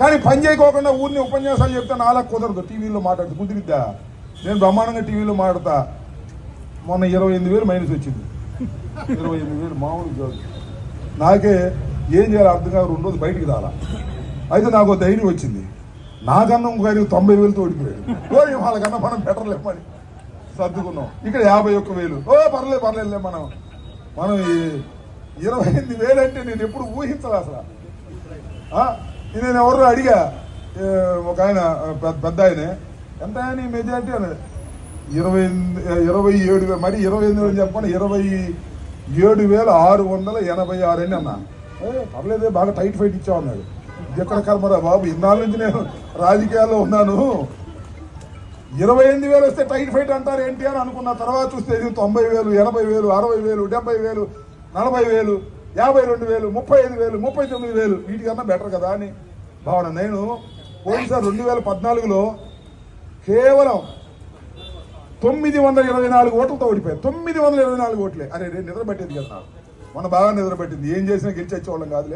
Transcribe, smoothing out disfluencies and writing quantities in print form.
కానీ పని చేయకోకుండా ఊరిని ఉపన్యాసాలు చెప్తే నాలా కుదరదు. టీవీలో మాట్లాడుతూ కుదిరిద్దా? నేను బ్రహ్మాండంగా టీవీలో మాట్లాడతా. మొన్న 28,000 మైనస్ వచ్చింది. 28,000 మామూలు జోడు. నాకే ఏం చేయాలి అర్థం కాదు. 2 రోజులు బయటికి రాలా. అయితే నాకు ధైర్యం వచ్చింది. నాకన్నా ఇంకొక 90,000తో ఓడిపోయాడు. వాళ్ళకన్నా మనం బెటర్ లేమని సర్దుకున్నాం. ఇక్కడ 51,000. పర్లేదులే. మనం 28,000 అంటే నేను ఎప్పుడు ఊహించాలి అసలు. నేను ఎవరు అడిగా, ఒక ఆయన పెద్ద ఆయనే, ఎంత ఆయన మెజార్టీ అని 27,000, మరి 28,000 చెప్పకుండా 27,686 అని అన్నా. పర్లేదే, బాగా టైట్ ఫైట్ ఇచ్చా ఉన్నాడు. ఇది ఎక్కడ కర్మరా బాబు, ఇన్నాళ్ళ నుంచి నేను రాజకీయాల్లో ఉన్నాను, 28,000 వస్తే టైట్ ఫైట్ అంటారు ఏంటి అని అనుకున్న. తర్వాత చూస్తే 90,000, 80,000, 60,000, 70,000, 40,000, 52,000, 35,000, 39,000 వీటికన్నా బెటర్ కదా అని భావన. నేను పోయినసారి 2014లో కేవలం 924 ఓట్లతో ఓడిపోయాను. 924 ఓట్లే. అరే నిద్ర పట్టేది కదా నాకు. మొన్న బాగా నిద్ర పట్టింది. ఏం చేసినా గెలిచి వచ్చేవాళ్ళం కాదులే.